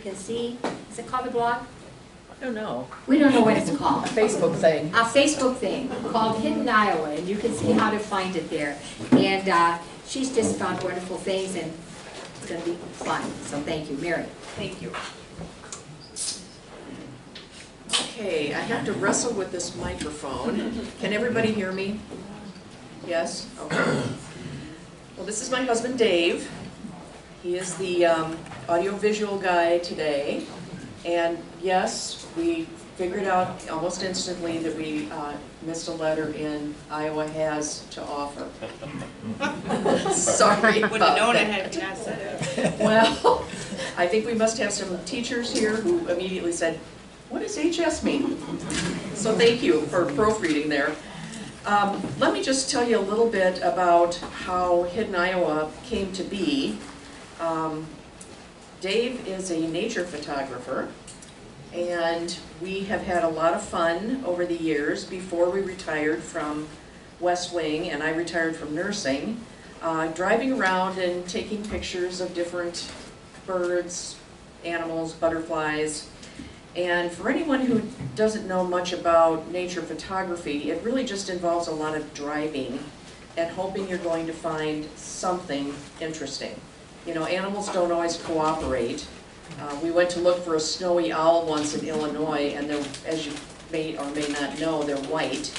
can see. Is it called a blog? I don't know. We don't know what it's called. A Facebook thing. A Facebook thing called Hidden Iowa, and you can see how to find it there. And she's just found wonderful things, and it's going to be fun. So thank you, Mary. Thank you. Okay, I have to wrestle with this microphone. Can everybody hear me? Yes? Okay. Well, this is my husband, Dave. He is the audiovisual guy today. And yes, we figured out almost instantly that we missed a letter in Iowa has to offer. Sorry about Would have known I that. had not said it. Well, I think we must have some teachers here who immediately said, what does HS mean? So thank you for proofreading there. Let me just tell you a little bit about how Hidden Iowa came to be. Dave is a nature photographer, and we have had a lot of fun over the years before we retired from West Wing and I retired from nursing, driving around and taking pictures of different birds, animals, butterflies. And for anyone who doesn't know much about nature photography, it really just involves a lot of driving and hoping you're going to find something interesting. You know, animals don't always cooperate. We went to look for a snowy owl once in Illinois, and they're, as you may or may not know, they're white.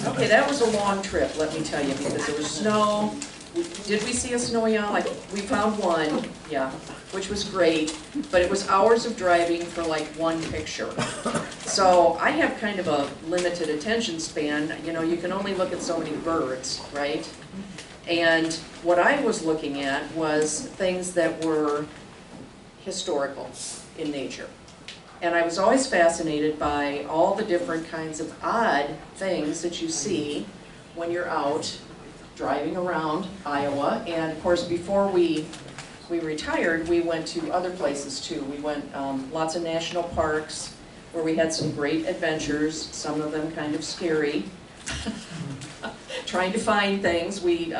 Okay, that was a long trip, let me tell you, because there was snow. Did we see a snowy owl? Like, we found one, yeah, which was great, but it was hours of driving for like one picture. So I have kind of a limited attention span. You know, you can only look at so many birds, right? And what I was looking at was things that were historical in nature. And I was always fascinated by all the different kinds of odd things that you see when you're out driving around Iowa. And of course, before we retired, we went to other places too. We went lots of national parks where we had some great adventures, some of them kind of scary. Trying to find things. We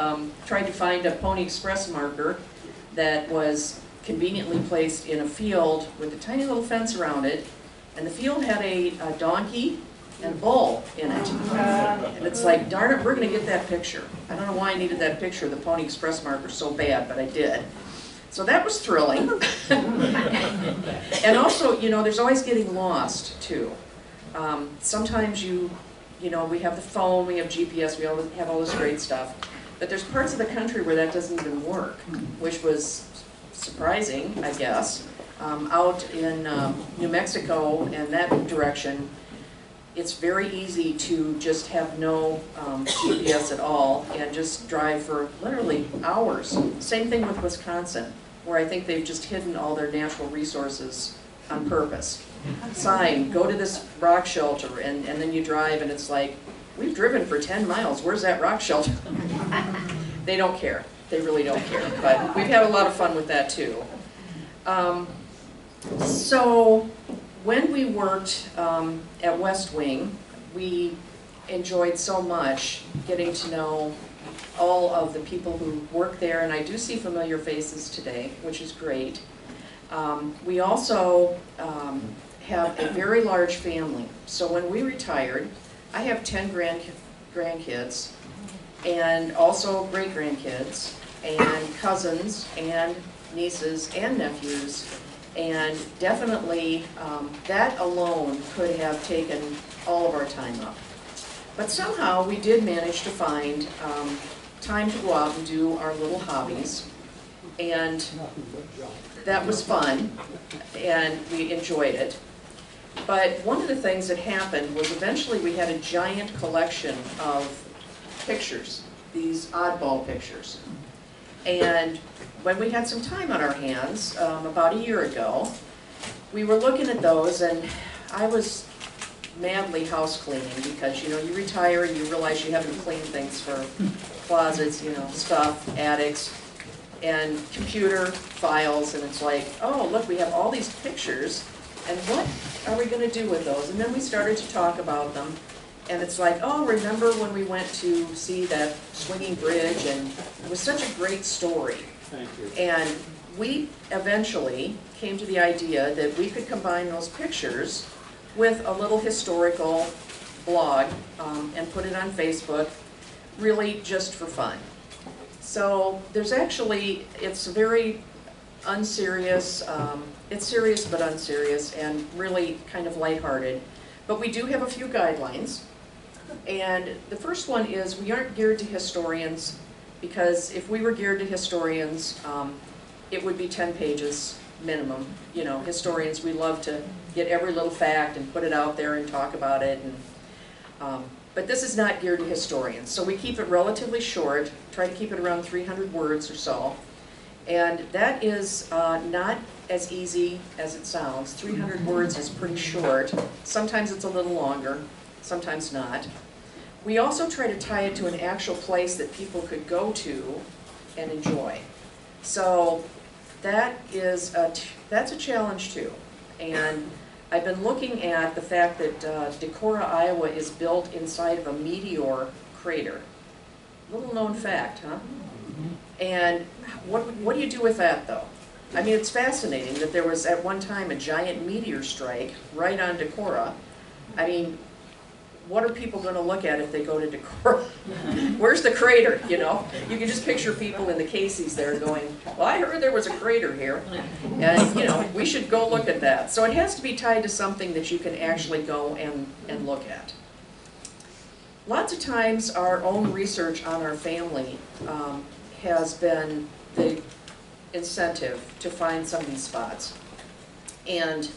tried to find a Pony Express marker that was conveniently placed in a field with a tiny little fence around it, and the field had a donkey and a bull in it. And it's like, darn it, we're going to get that picture. I don't know why I needed that picture of the Pony Express marker so bad, but I did. So that was thrilling. And also, you know, there's always getting lost too. Sometimes you know, we have the phone, we have GPS, we have all this great stuff. But there's parts of the country where that doesn't even work, which was surprising, I guess. Out in New Mexico and that direction, it's very easy to just have no GPS at all and just drive for literally hours. Same thing with Wisconsin, where I think they've just hidden all their natural resources on purpose. Sign, go to this rock shelter, and then you drive and it's like, we've driven for 10 miles, where's that rock shelter? They don't care, they really don't care, but we've had a lot of fun with that too. So when we worked at West Wing, we enjoyed so much getting to know all of the people who work there, and I do see familiar faces today, which is great. We also have a very large family. So when we retired, I have 10 grandkids, and also great-grandkids, and cousins, and nieces, and nephews, and definitely that alone could have taken all of our time up. But somehow we did manage to find time to go out and do our little hobbies, and that was fun, and we enjoyed it. But one of the things that happened was eventually we had a giant collection of pictures, these oddball pictures. And when we had some time on our hands, about a year ago, we were looking at those, and I was madly house cleaning because, you know, you retire and you realize you haven't cleaned things for closets, you know, stuff, attics, and computer files, and it's like, oh, look, we have all these pictures, and what are we going to do with those? And then we started to talk about them, and it's like, oh, remember when we went to see that swinging bridge, and it was such a great story. Thank you. And we eventually came to the idea that we could combine those pictures with a little historical blog and put it on Facebook, really just for fun. So there's actually, it's very unserious, it's serious but unserious and really kind of lighthearted. But we do have a few guidelines. And the first one is we aren't geared to historians, because if we were geared to historians, it would be 10 pages minimum. You know, historians, we love to get every little fact and put it out there and talk about it. And, but this is not geared to historians. So we keep it relatively short, try to keep it around 300 words or so. And that is not as easy as it sounds. 300 words is pretty short. Sometimes it's a little longer, sometimes not. We also try to tie it to an actual place that people could go to and enjoy. So that is that's a challenge too. And I've been looking at the fact that Kucera, Iowa is built inside of a meteor crater. Little known fact, huh? And what do you do with that though? I mean, it's fascinating that there was at one time a giant meteor strike right on Kucera. I mean, what are people going to look at if they go to Kucera? Where's the crater, you know? You can just picture people in the Casey's there going, well, I heard there was a crater here. And, you know, we should go look at that. So it has to be tied to something that you can actually go and look at. Lots of times our own research on our family has been the incentive to find some of these spots. And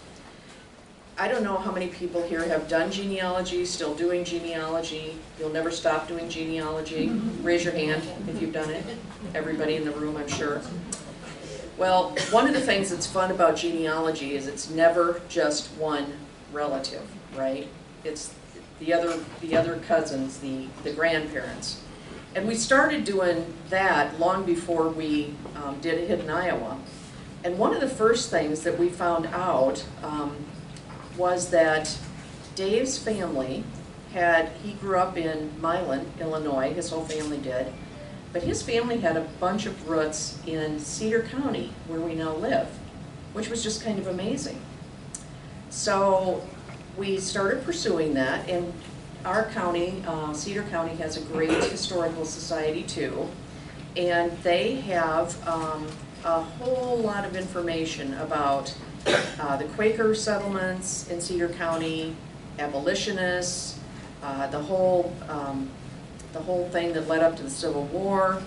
I don't know how many people here have done genealogy, still doing genealogy. You'll never stop doing genealogy. Raise your hand if you've done it. Everybody in the room, I'm sure. Well, one of the things that's fun about genealogy is it's never just one relative, right? It's the other cousins, the grandparents. And we started doing that long before we did Hidden Iowa. And one of the first things that we found out was that Dave's family he grew up in Milan, Illinois, his whole family did, but his family had a bunch of roots in Cedar County, where we now live, which was just kind of amazing. So we started pursuing that, and our county, Cedar County, has a great historical society too, and they have a whole lot of information about the Quaker settlements in Cedar County, abolitionists, the whole thing that led up to the Civil War.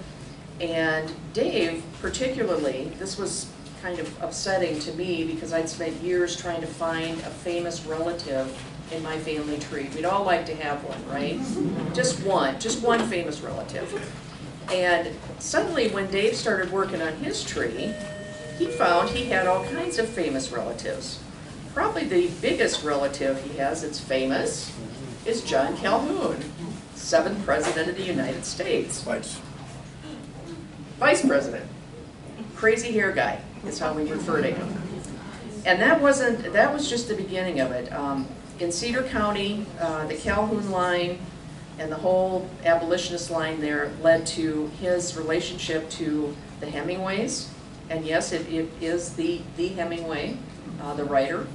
And Dave, particularly, this was kind of upsetting to me because I'd spent years trying to find a famous relative in my family tree. We'd all like to have one, right? Just one famous relative. And suddenly when Dave started working on his tree, he found he had all kinds of famous relatives. Probably the biggest relative he has that's famous is John Calhoun, 7th President of the United States. Vice President. Crazy hair guy is how we refer to him. And that was just the beginning of it. In Cedar County, the Calhoun line and the whole abolitionist line there led to his relationship to the Hemingways. And yes, it is the Hemingway, the writer.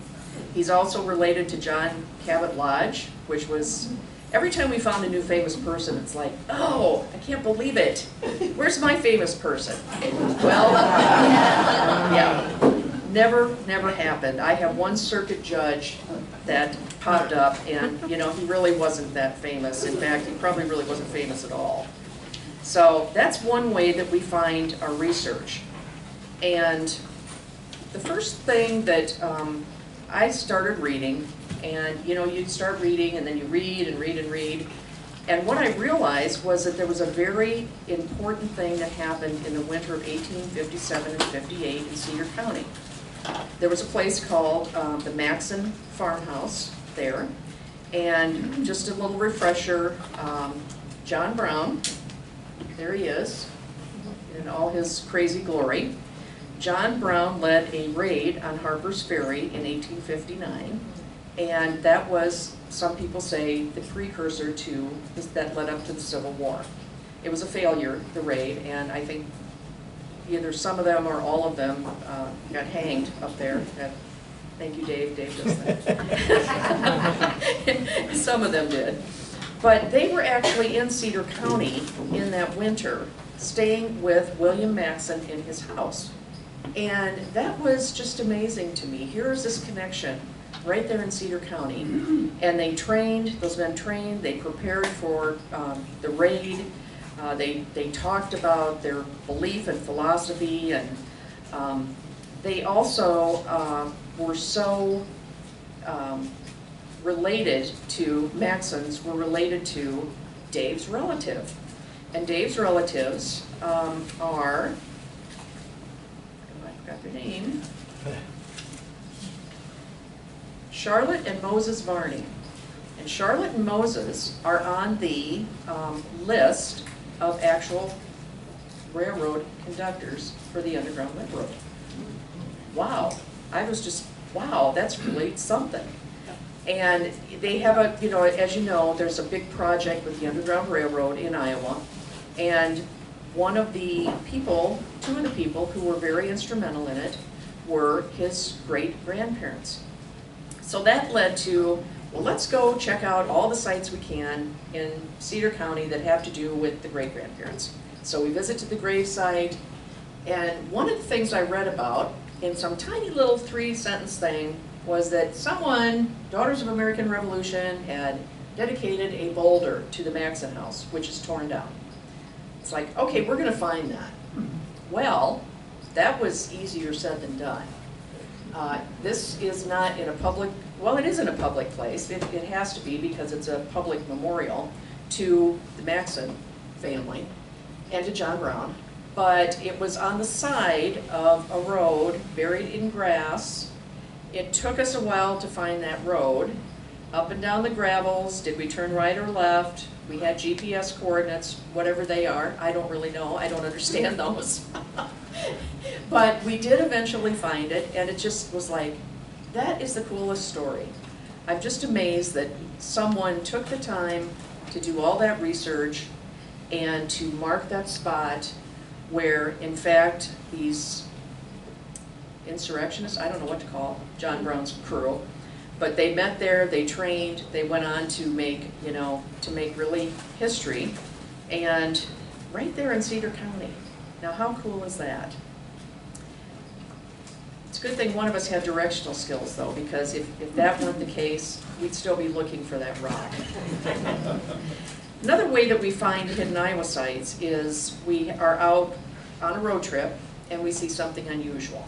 He's also related to John Cabot Lodge, which was, every time we found a new famous person, it's like, oh, I can't believe it. Where's my famous person? Well, yeah, never happened. I have one circuit judge that popped up, and you know, he really wasn't that famous. In fact, he probably really wasn't famous at all. So that's one way that we find our research. And the first thing that I started reading, and you know, you'd start reading and then you read and read and read, and what I realized was that there was a very important thing that happened in the winter of 1857 and 58 in Cedar County. There was a place called the Maxon Farmhouse there, and just a little refresher, John Brown, there he is, in all his crazy glory. John Brown led a raid on Harper's Ferry in 1859, and that was, some people say, the precursor to, that led up to the Civil War. It was a failure, the raid, and I think either some of them or all of them got hanged up there. Thank you, Dave. Dave does that. Some of them did. But they were actually in Cedar County in that winter, staying with William Maxon in his house. And that was just amazing to me. Here's this connection right there in Cedar County. And they trained, those men trained, they prepared for the raid. They talked about their belief and philosophy, and they also were so related to, Maxons were related to Dave's relative. And Dave's relatives are, I forgot their name, Charlotte and Moses Varney. And Charlotte and Moses are on the list of actual railroad conductors for the Underground Railroad. Wow, I was just, wow, that's really something. And they have a, you know, as you know, there's a big project with the Underground Railroad in Iowa. And one of the people, two of the people who were very instrumental in it were his great-grandparents. So that led to, well, let's go check out all the sites we can in Cedar County that have to do with the great-grandparents. So we visited the grave site, and one of the things I read about in some tiny little 3-sentence thing was that someone, Daughters of American Revolution, had dedicated a boulder to the Maxon house, which is torn down. It's like, okay, we're gonna find that. Well, that was easier said than done. This is not in a public, well, it is in a public place. It has to be because it's a public memorial to the Maxon family and to John Brown. But it was on the side of a road buried in grass. It took us a while to find that road. Up and down the gravels, did we turn right or left? We had GPS coordinates, whatever they are. I don't really know, I don't understand those. But we did eventually find it, and it just was like, that is the coolest story. I'm just amazed that someone took the time to do all that research and to mark that spot where, in fact, these insurrectionists, I don't know what to call John Brown's crew, but they met there, they trained, they went on to make, you know, to make really history, and right there in Cedar County. Now, how cool is that? It's a good thing one of us had directional skills, though, because if that weren't the case, we'd still be looking for that rock. Another way that we find hidden Iowa sites is we are out on a road trip and we see something unusual.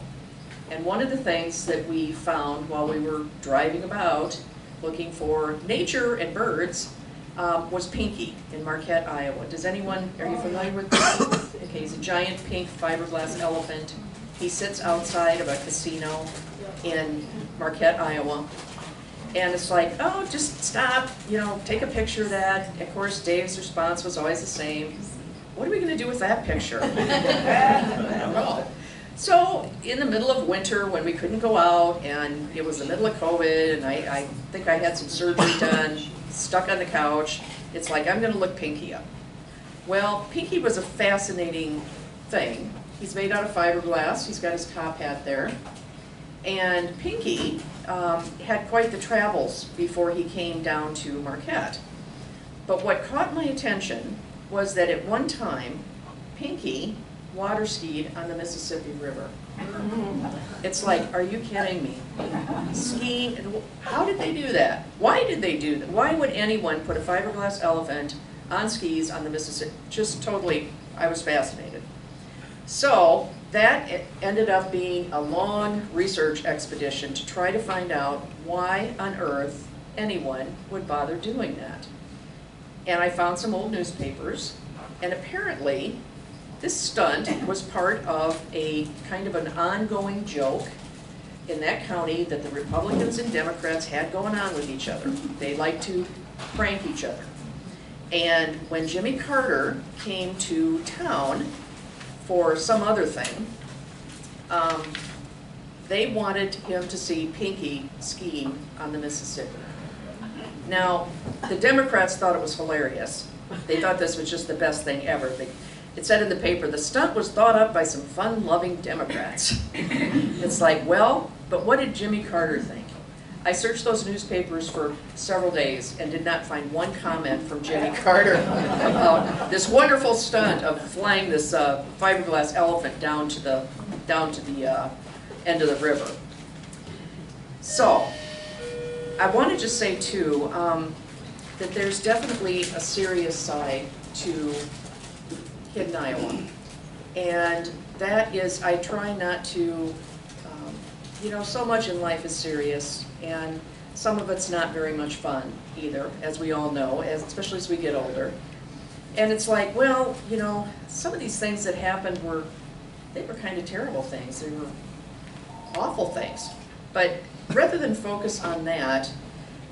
And one of the things that we found while we were driving about looking for nature and birds was Pinky in Marquette, Iowa. Does anyone, are you familiar with Pinky? Okay, he's a giant pink fiberglass elephant. He sits outside of a casino in Marquette, Iowa. And it's like, oh, just stop, you know, take a picture of that. Of course, Dave's response was always the same. What are we going to do with that picture? I don't know. So in the middle of winter when we couldn't go out and it was the middle of COVID and I think I had some surgery done, stuck on the couch, it's like, I'm going to look Pinky up. Well, Pinky was a fascinating thing. He's made out of fiberglass. He's got his top hat there. And Pinky had quite the travels before he came down to Marquette. But what caught my attention was that at one time, Pinky water skied on the Mississippi River. It's like, are you kidding me? Skiing, how did they do that? Why did they do that? Why would anyone put a fiberglass elephant on skis on the Mississippi? Just totally, I was fascinated. So that ended up being a long research expedition to try to find out why on earth anyone would bother doing that. And I found some old newspapers, and apparently this stunt was part of a kind of an ongoing joke in that county that the Republicans and Democrats had going on with each other. They liked to prank each other. And when Jimmy Carter came to town for some other thing, they wanted him to see Pinky skiing on the Mississippi. Now, the Democrats thought it was hilarious. They thought this was just the best thing ever. it said in the paper, the stunt was thought up by some fun-loving Democrats. It's like, well, but what did Jimmy Carter think? I searched those newspapers for several days and did not find one comment from Jimmy Carter about this wonderful stunt of flying this fiberglass elephant down to the end of the river. So, I want to just say too that there's definitely a serious side to Hidden Iowa, and that is I try not to. You know, so much in life is serious, and some of it's not very much fun either, as we all know, especially as we get older. And it's like, well, you know, some of these things that happened were kind of terrible things. They were awful things. But rather than focus on that,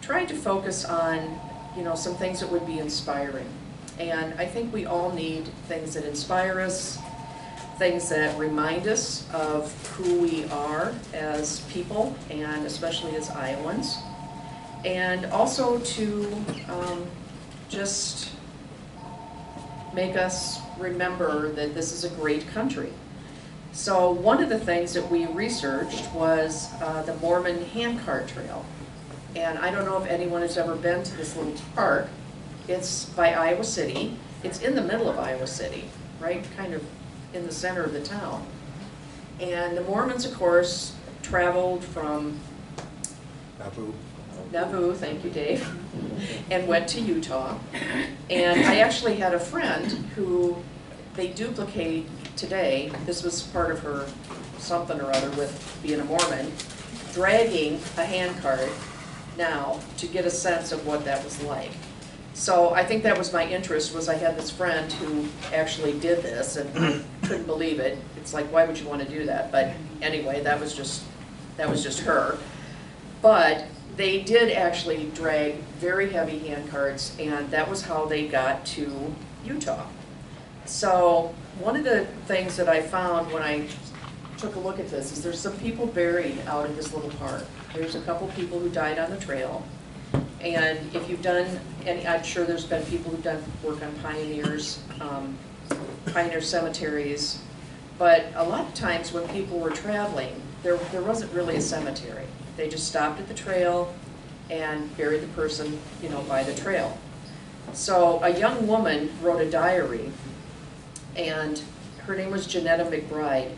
try to focus on, you know, some things that would be inspiring. And I think we all need things that inspire us, things that remind us of who we are as people, and especially as Iowans, and also to just make us remember that this is a great country. So one of the things that we researched was the Mormon handcart trail. And I don't know if anyone has ever been to this little park. It's by Iowa City. It's in the middle of Iowa City, right? Kind of in the center of the town. And the Mormons, of course, traveled from Nauvoo, thank you, Dave, and went to Utah. And I actually had a friend who they duplicate today. This was part of her something or other with being a Mormon, dragging a handcart now to get a sense of what that was like. So I think that was my interest, was I had this friend who actually did this and I couldn't believe it. It's like, why would you want to do that? But anyway, that was just her. But they did actually drag very heavy handcarts, and that was how they got to Utah. So one of the things that I found when I took a look at this is there's some people buried out in this little park. There's a couple people who died on the trail. And if you've done any, I'm sure there's been people who've done work on pioneers, pioneer cemeteries, but a lot of times when people were traveling, there wasn't really a cemetery. They just stopped at the trail and buried the person, you know, by the trail. So a young woman wrote a diary, and her name was Janetta McBride.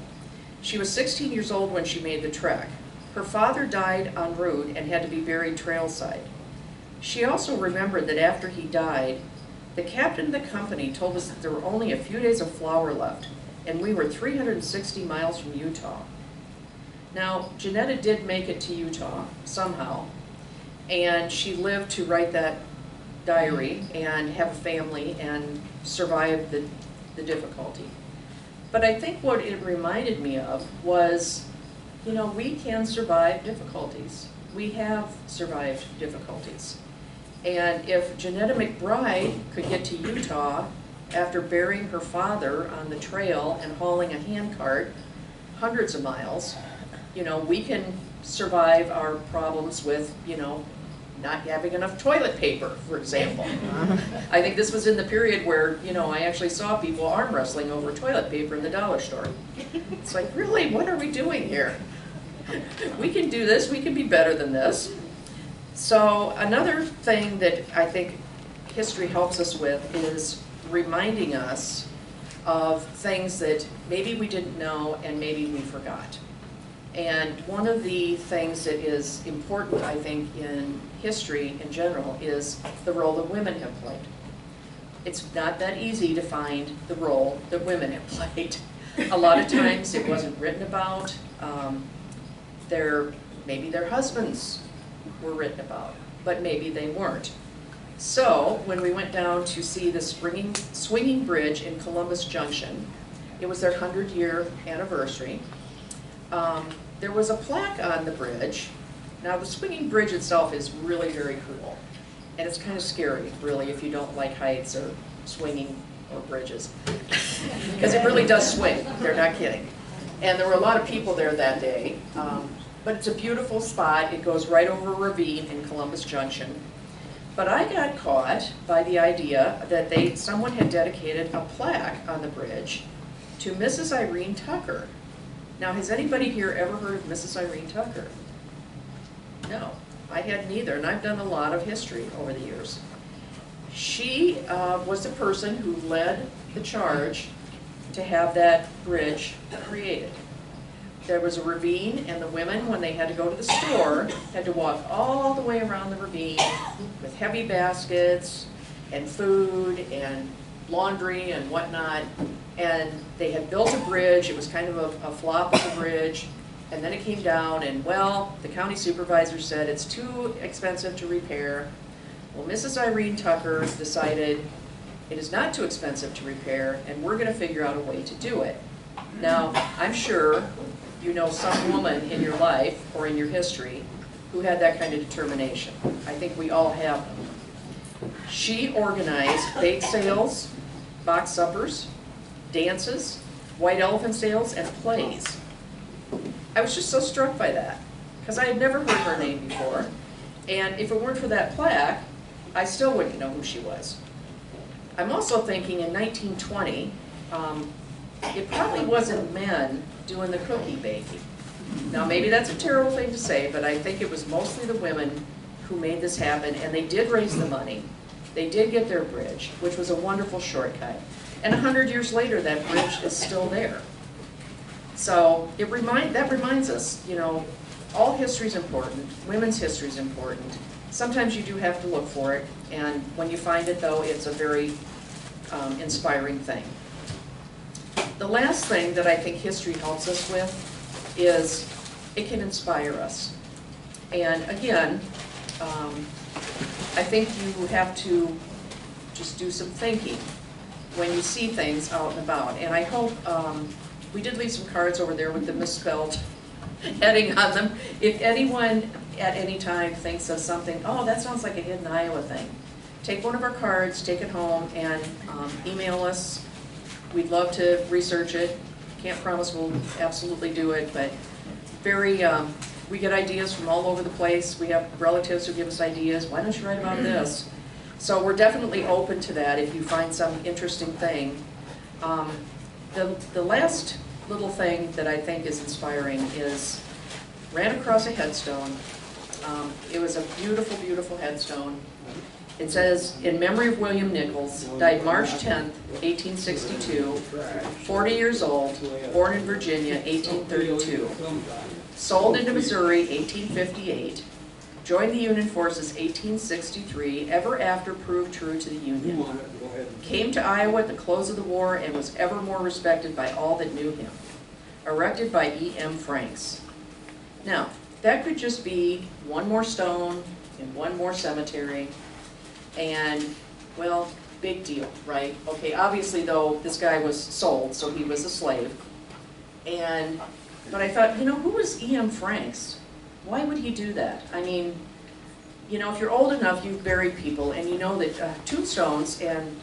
She was 16 years old when she made the trek. Her father died en route and had to be buried trailside. She also remembered that after he died, the captain of the company told us that there were only a few days of flour left, and we were 360 miles from Utah. Now, Janetta did make it to Utah somehow, and she lived to write that diary and have a family and survive the difficulty. But I think what it reminded me of was, you know, we can survive difficulties. We have survived difficulties. And if Janetta McBride could get to Utah after burying her father on the trail and hauling a handcart hundreds of miles, you know, we can survive our problems with, you know, not having enough toilet paper, for example. I think this was in the period where, you know, I actually saw people arm wrestling over toilet paper in the dollar store. It's like, really, what are we doing here? We can do this, we can be better than this. So another thing that I think history helps us with is reminding us of things that maybe we didn't know and maybe we forgot. And one of the things that is important, I think, in history in general is the role that women have played. It's not that easy to find the role that women have played. A lot of times it wasn't written about. Maybe their husbands were written about, but maybe they weren't. So when we went down to see the swinging bridge in Columbus Junction, it was their 100-year anniversary. There was a plaque on the bridge. Now the swinging bridge itself is really very cool, and it's kind of scary, really, if you don't like heights or swinging or bridges, because it really does swing. They're not kidding. And there were a lot of people there that day. But it's a beautiful spot. It goes right over a ravine in Columbus Junction. But I got caught by the idea that someone had dedicated a plaque on the bridge to Mrs. Irene Tucker. Now, has anybody here ever heard of Mrs. Irene Tucker? No, I hadn't either, and I've done a lot of history over the years. She was the person who led the charge to have that bridge created. There was a ravine, and the women, when they had to go to the store, had to walk all the way around the ravine with heavy baskets and food and laundry and whatnot. And they had built a bridge. It was kind of a flop of a bridge. And then it came down, and well, the county supervisor said it's too expensive to repair. Well, Mrs. Irene Tucker decided it is not too expensive to repair, and we're going to figure out a way to do it. Now, I'm sure you know some woman in your life or in your history who had that kind of determination. I think we all have them. She organized bake sales, box suppers, dances, white elephant sales, and plays. I was just so struck by that, because I had never heard her name before, and if it weren't for that plaque, I still wouldn't know who she was. I'm also thinking in 1920, it probably wasn't men doing the cookie baking. Now, maybe that's a terrible thing to say, but I think it was mostly the women who made this happen, and they did raise the money. They did get their bridge, which was a wonderful shortcut. And 100 years later, that bridge is still there. So that reminds us, you know, all history is important. Women's history is important. Sometimes you do have to look for it, and when you find it, though, it's a very inspiring thing. The last thing that I think history helps us with is it can inspire us. And again, I think you have to just do some thinking when you see things out and about. And I hope, we did leave some cards over there with the misspelled heading on them. If anyone at any time thinks of something, oh, that sounds like a Hidden Iowa thing, take one of our cards, take it home, and email us. We'd love to research it. Can't promise we'll absolutely do it, but we get ideas from all over the place. We have relatives who give us ideas. Why don't you write about this? So we're definitely open to that if you find some interesting thing. The last little thing that I think is inspiring is ran across a headstone. It was a beautiful, beautiful headstone. It says, in memory of William Nichols, died March 10th, 1862, 40 years old, born in Virginia, 1832. Sold into Missouri, 1858. Joined the Union forces, 1863. Ever after proved true to the Union. Came to Iowa at the close of the war and was ever more respected by all that knew him. Erected by E.M. Franks. Now, that could just be one more stone in one more cemetery. And, well, big deal, right? Okay, obviously, though, this guy was sold, so he was a slave. But I thought, you know, who was E.M. Franks? Why would he do that? I mean, you know, if you're old enough, you've buried people, and you know that tombstones and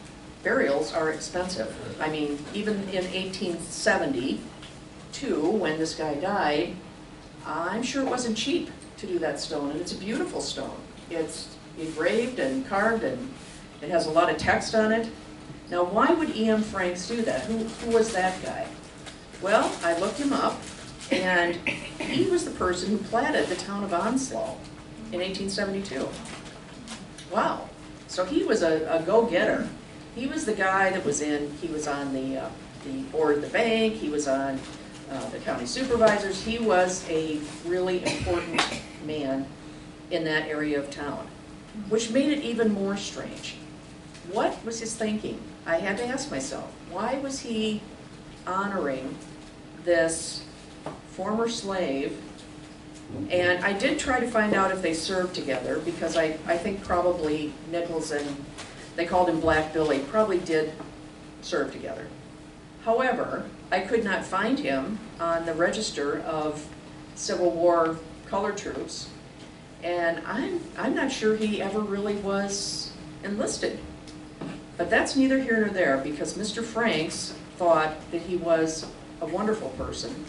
burials are expensive. I mean, even in 1872, when this guy died, I'm sure it wasn't cheap to do that stone, and it's a beautiful stone. It's engraved and carved, and it has a lot of text on it. Now, why would E.M. Franks do that? Who was that guy? Well, I looked him up, and he was the person who platted the town of Onslow in 1872. Wow. So he was a go-getter. He was the guy that he was on the board of the bank, he was on the county supervisors. He was a really important man in that area of town, which made it even more strange. What was his thinking? I had to ask myself, why was he honoring this former slave? And I did try to find out if they served together, because I think probably Nichols and, they called him Black Billy, probably did serve together. However, I could not find him on the register of Civil War colored troops, and I'm not sure he ever really was enlisted. But that's neither here nor there, because Mr. Franks thought that he was a wonderful person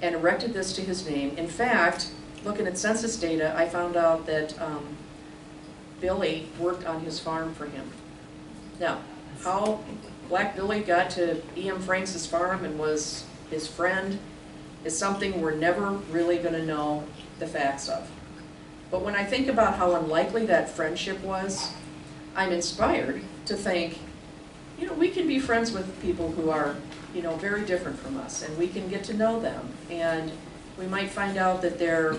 and erected this to his name. In fact, looking at census data, I found out that Billy worked on his farm for him. Now, how Black Billy got to E.M. Franks' farm and was his friend is something we're never really going to know the facts of. But when I think about how unlikely that friendship was, I'm inspired to think, you know, we can be friends with people who are, you know, very different from us, and we can get to know them, and we might find out that they're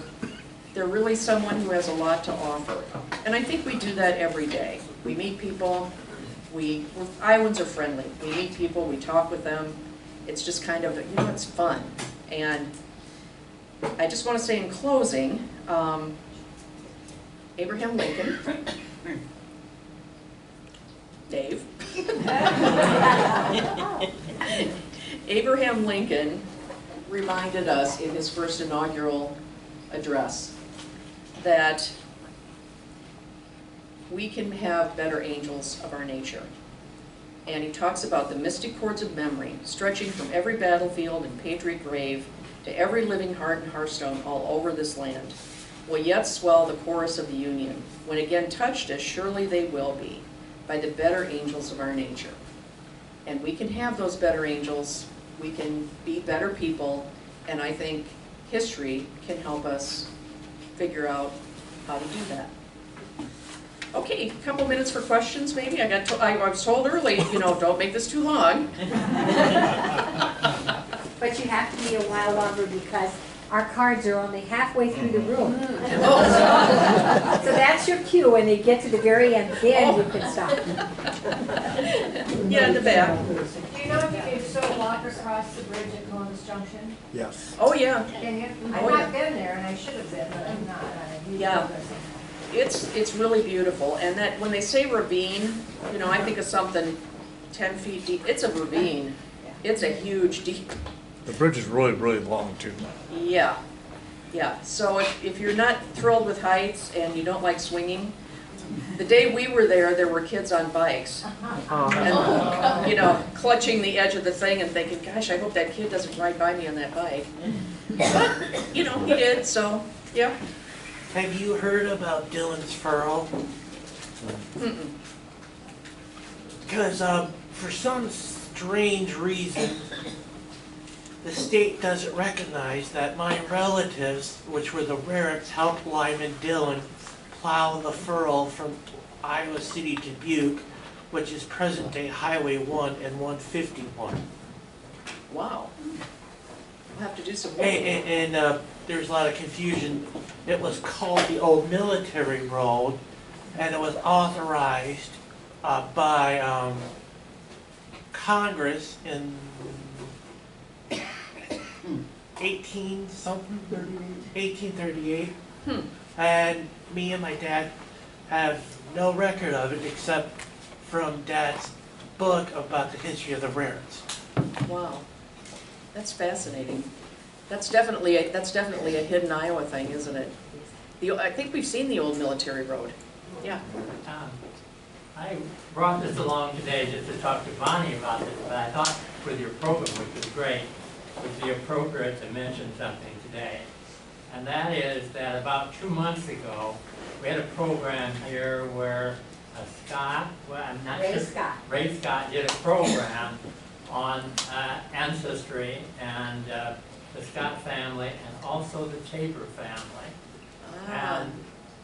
really someone who has a lot to offer. And I think we do that every day. We meet people, Iowans are friendly. We meet people, we talk with them. It's just kind of, you know, it's fun. And I just want to say in closing, Abraham Lincoln, Dave. Abraham Lincoln reminded us in his first inaugural address that we can have better angels of our nature. And he talks about the mystic cords of memory stretching from every battlefield and patriot grave to every living heart and hearthstone all over this land will yet swell the chorus of the Union. When again touched, as surely they will be, by the better angels of our nature. And we can have those better angels, we can be better people, and I think history can help us figure out how to do that. Okay, a couple minutes for questions maybe. I was told early, you know, don't make this too long. But you have to be a while longer because our cards are only halfway through the room. Oh. So that's your cue. When they get to the very end, then you can stop. Yeah, in the back. Do you know if you can still walk across the bridge at Columbus Junction? Yes. Oh, yeah. Can you? Oh, I've yeah. not been there, and I should have been, but I'm not. Yeah. It's really beautiful, and that when they say ravine, you know, I think of something 10 feet deep. It's a ravine. It's a huge deep. The bridge is really, really long too. Yeah, yeah. So if you're not thrilled with heights and you don't like swinging, the day we were there, there were kids on bikes, and you know, clutching the edge of the thing and thinking, "Gosh, I hope that kid doesn't ride by me on that bike." But you know, he did. So yeah. Have you heard about Dylan's furrow? Because for some strange reason, the state doesn't recognize that my relatives, which were the Raricks, helped Lyman Dillon plow the furrow from Iowa City to Butte, which is present-day Highway 1 and 151. Wow. We'll have to do some more. And there's a lot of confusion. It was called the Old Military Road, and it was authorized by Congress in 1838. And me and my dad have no record of it except from Dad's book about the history of the Raricks. Wow, that's fascinating. That's definitely a hidden Iowa thing, isn't it? I think we've seen the Old Military Road. Yeah. I brought this along today just to talk to Bonnie about this, but I thought with your program, which was great, it would be appropriate to mention something today. And that is that about 2 months ago, we had a program here where Ray Scott did a program on ancestry and the Scott family and also the Tabor family. And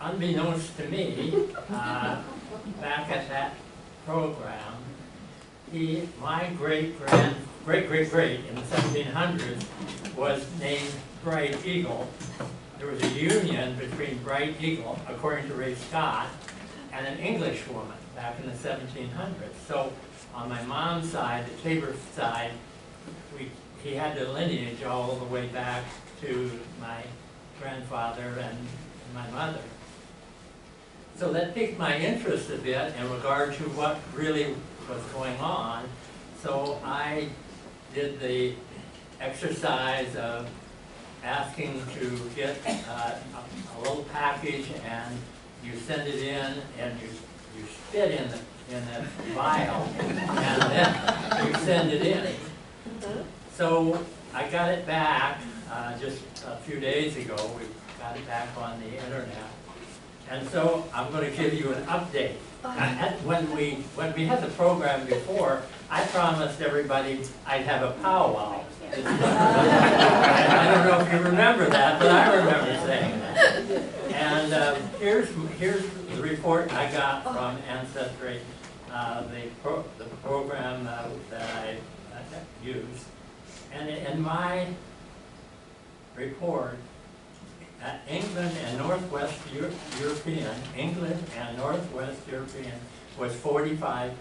unbeknownst to me, back at that program, my great in the 1700s was named Bright Eagle. There was a union between Bright Eagle, according to Ray Scott, and an English woman back in the 1700s. So on my mom's side, the Tabor side, he had the lineage all the way back to my grandfather and my mother. So that piqued my interest a bit in regard to what really was going on. So I did the exercise of asking to get a little package, and you send it in and you spit in the vial and then you send it in. So I got it back just a few days ago. We got it back on the internet. And so I'm going to give you an update. When we had the program before, I promised everybody I'd have a powwow. And I don't know if you remember that, but I remember saying that. And here's the report I got from Ancestry, the program that I used. And in my report, England and Northwest European, England and Northwest European was 45%.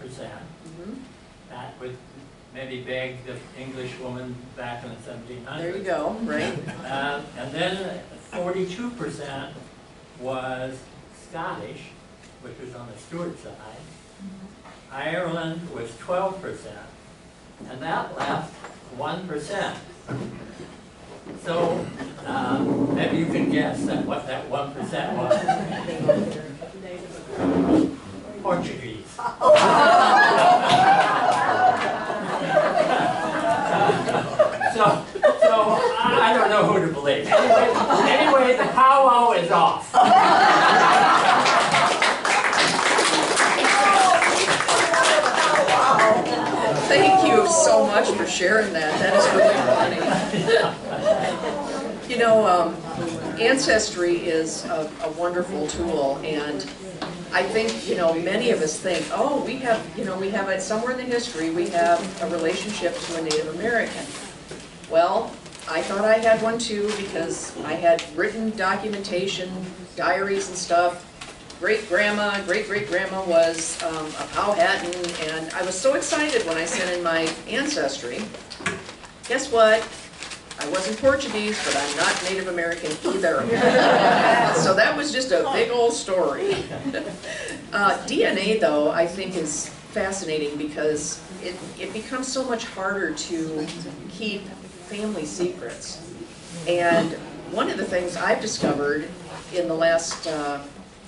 That would maybe beg the English woman back in the 1700s. There you go, right? And then 42% was Scottish, which was on the Stuart side. Ireland was 12%, and that left 1%. So maybe you can guess what that 1% was. Portuguese. So I don't know who to believe. Anyway, the powwow is off. Thank you so much for sharing that. That is really funny. You know, Ancestry is a wonderful tool, and I think, you know, many of us think, oh, we have it somewhere in the history, we have a relationship to a Native American. Well, I thought I had one too, because I had written documentation, diaries and stuff. Great-grandma, great-great-grandma was a Powhatan, and I was so excited when I sent in my Ancestry. Guess what? I wasn't Portuguese, but I'm not Native American either. So that was just a big old story. DNA, though, I think is fascinating because it becomes so much harder to keep family secrets. And one of the things I've discovered in the last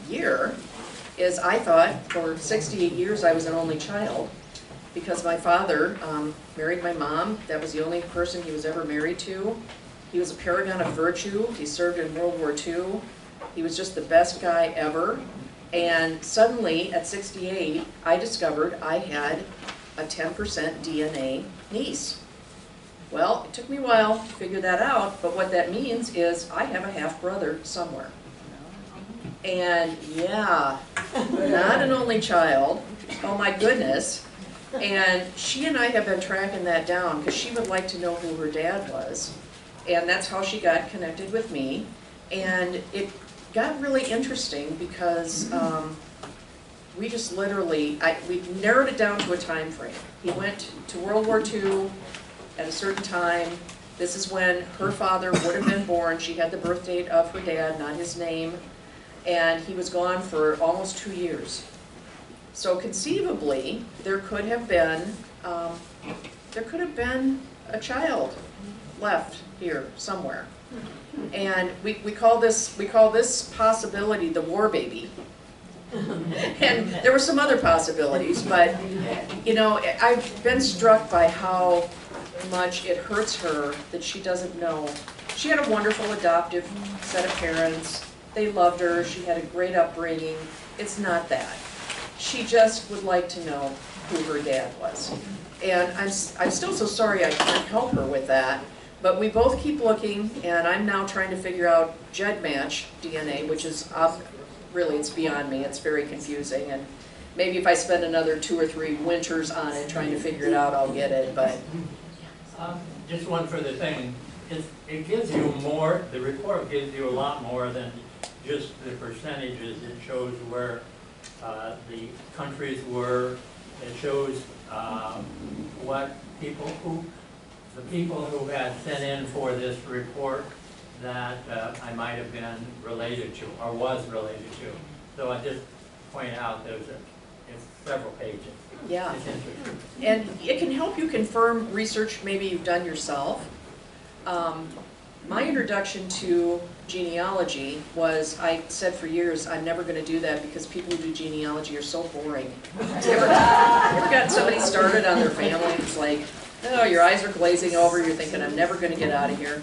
year is I thought for 68 years I was an only child because my father married my mom. That was the only person he was ever married to. He was a paragon of virtue. He served in World War II. He was just the best guy ever. And suddenly at 68 I discovered I had a 10% DNA niece. Well, it took me a while to figure that out, but what that means is I have a half-brother somewhere. And yeah, not an only child, oh my goodness. And she and I have been tracking that down because she would like to know who her dad was. And that's how she got connected with me. And it got really interesting because we just literally, we narrowed it down to a time frame. He went to World War II at a certain time. This is when her father would have been born. She had the birth date of her dad, not his name. And he was gone for almost 2 years. So conceivably, there could have been a child left here somewhere. And we call this possibility the war baby. And there were some other possibilities, but you know, I've been struck by how much it hurts her that she doesn't know. She had a wonderful adoptive set of parents. They loved her. She had a great upbringing. It's not that. She just would like to know who her dad was. And I'm still so sorry I can't help her with that. But we both keep looking, and I'm now trying to figure out GEDmatch DNA, which is really, it's beyond me. It's very confusing. And maybe if I spend another 2 or 3 winters on it trying to figure it out, I'll get it. But just one further thing. It gives you more, the report gives you a lot more than just the percentages. It shows where the countries were. It shows what the people who had sent in for this report that I might have been related to or was related to. So I just point out it's several pages. yeah. It's interesting. And it can help you confirm research maybe you've done yourself. My introduction to genealogy was, I said for years, I'm never going to do that because people who do genealogy are so boring. You ever gotten somebody started on their family? It's like, oh, your eyes are glazing over, you're thinking, I'm never going to get out of here.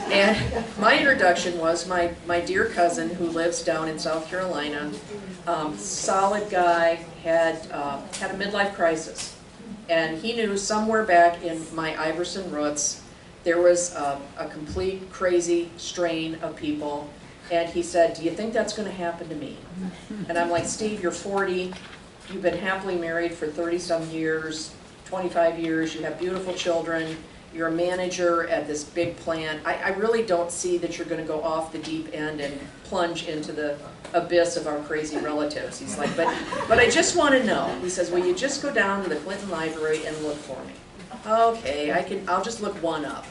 And my introduction was my dear cousin who lives down in South Carolina, solid guy, had a midlife crisis. And he knew somewhere back in my Iverson roots, there was a complete crazy strain of people. And he said, do you think that's going to happen to me? And I'm like, Steve, you're 40, you've been happily married for 30-some years, 25 years, you have beautiful children, you're a manager at this big plant. I really don't see that you're going to go off the deep end and plunge into the abyss of our crazy relatives. He's like, but I just want to know. He says, will you just go down to the Clinton Library and look for me? Okay, I'll just look one up.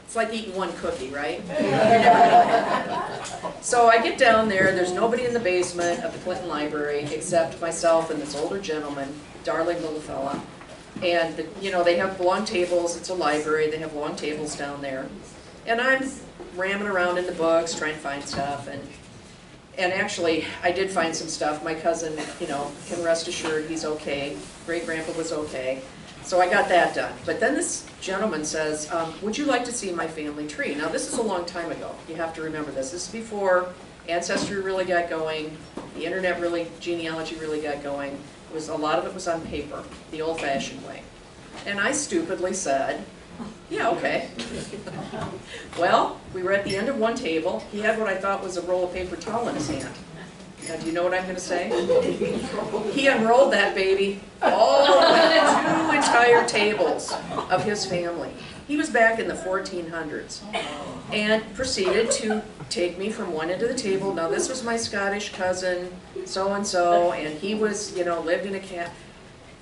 It's like eating one cookie, right? So I get down there, there's nobody in the basement of the Clinton Library except myself and this older gentleman, darling little fella. And they have long tables, it's a library, they have long tables down there. And I'm ramming around in the books, trying to find stuff, and actually, I did find some stuff. My cousin, can rest assured he's okay. Great-grandpa was okay. So I got that done. But then this gentleman says, would you like to see my family tree? Now, this is a long time ago. You have to remember this. This is before Ancestry really got going, the internet genealogy really got going. A lot of it was on paper, the old-fashioned way. And I stupidly said, yeah, okay. Well, we were at the end of one table. He had what I thought was a roll of paper towel in his hand. Now, do you know what I'm going to say? He unrolled that baby all two entire tables of his family. He was back in the 1400s and proceeded to take me from one end of the table. Now, this was my Scottish cousin, so-and-so, and he was, lived in a camp.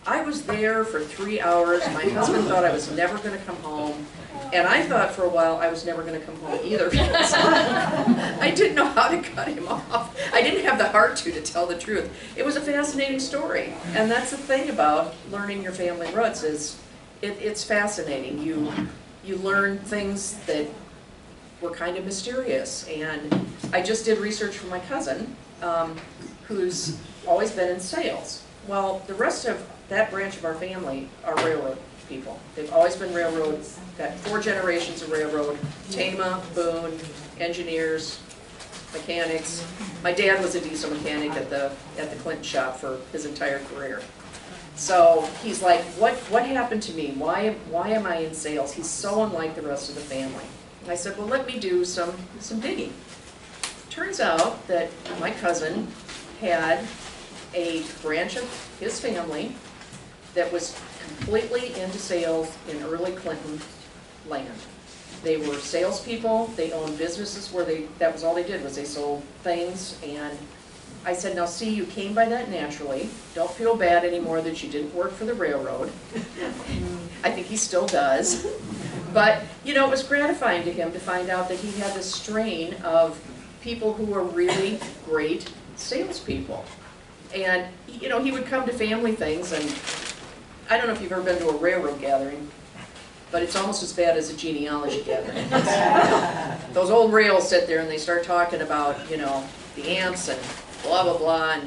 I was there for 3 hours. My husband thought I was never going to come home. And I thought for a while I was never going to come home either. I didn't know how to cut him off. I didn't have the heart to tell the truth. It was a fascinating story. And that's the thing about learning your family roots is it's fascinating. You learn things that were kind of mysterious. And I just did research for my cousin, who's always been in sales. Well, the rest of that branch of our family are railroad people. They've always been railroad, got 4 generations of railroad, Tama, Boone, engineers, mechanics. My dad was a diesel mechanic at the Clinton shop for his entire career. So he's like, what happened to me? Why am I in sales? He's so unlike the rest of the family. And I said, well, let me do some digging. Turns out that my cousin had a branch of his family that was completely into sales in early Clinton land. They were salespeople, they owned businesses where that was all they did, was they sold things. And I said, now see, you came by that naturally. Don't feel bad anymore that you didn't work for the railroad. I think he still does. But, it was gratifying to him to find out that he had this strain of people who were really great salespeople. And, he would come to family things, and I don't know if you've ever been to a railroad gathering, but it's almost as bad as a genealogy gathering. Those old rails sit there and they start talking about, the amps and blah, blah, blah,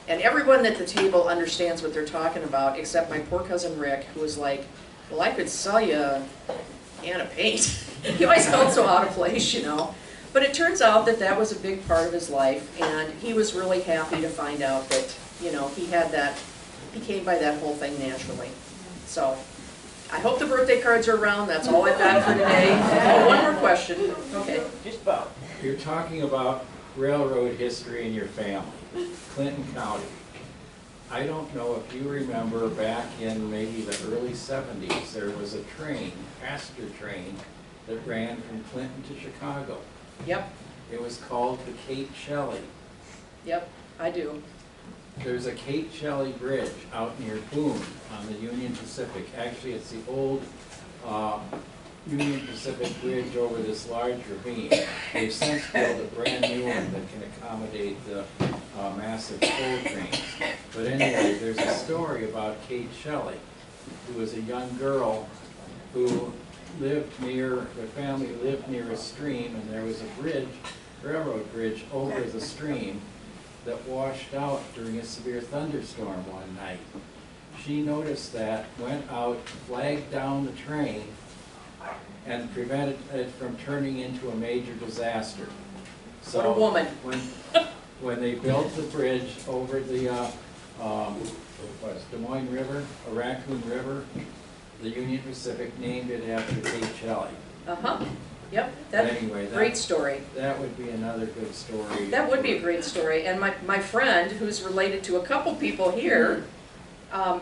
and everyone at the table understands what they're talking about, except my poor cousin Rick, who was like, well, I could sell you a can of paint. He always felt so out of place, But it turns out that that was a big part of his life, and he was really happy to find out that, he came by that whole thing naturally. So, I hope the birthday cards are around. That's all I've got for today. Oh, one more question. Okay. Just about. You're talking about railroad history in your family, Clinton County. I don't know if you remember back in maybe the early 70s, there was a train, passenger train, that ran from Clinton to Chicago. Yep. It was called the Kate Shelley. Yep, I do. There's a Kate Shelley Bridge out near Boone on the Union Pacific. Actually, it's the old Union Pacific Bridge over this large ravine. They've since built a brand new one that can accommodate the massive coal trains. But anyway, there's a story about Kate Shelley, who was a young girl who lived near, the family lived near a stream, and there was a bridge, railroad bridge over the stream that washed out during a severe thunderstorm one night. She noticed that, went out, flagged down the train, and prevented it from turning into a major disaster. What a woman. When they built the bridge over the, Des Moines River, or Raccoon River, the Union Pacific named it after Kate Shelley. Uh-huh, yep, that's Anyway, a great story. That would be another good story. That would be a great story, and my friend, who's related to a couple people here,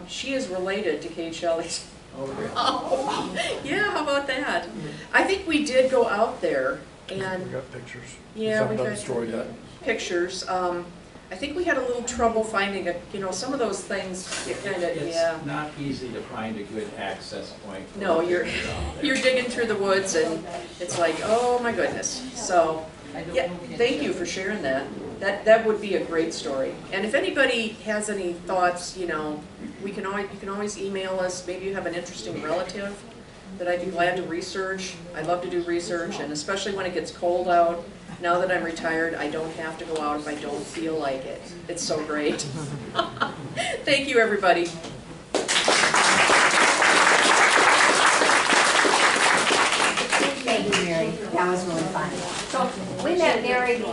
she is related to Kate Shelley's. Oh, really? Oh, yeah, how about that? I think we did go out there, and We got pictures. Yeah, we Haven't done got the story yet. pictures. I think we had a little trouble finding some of those things, you kind of, yeah. It's not easy to find a good access point. for No, the you're bridge out there. you're digging through the woods, and it's like, oh my goodness. So, yeah, thank you for sharing that. That would be a great story. And if anybody has any thoughts, you can always email us. Maybe you have an interesting relative that I'd be glad to research. I love to do research, and especially when it gets cold out. Now that I'm retired, I don't have to go out if I don't feel like it. It's so great. Thank you, everybody. Thank you, Mary. That was really fun. So we met Mary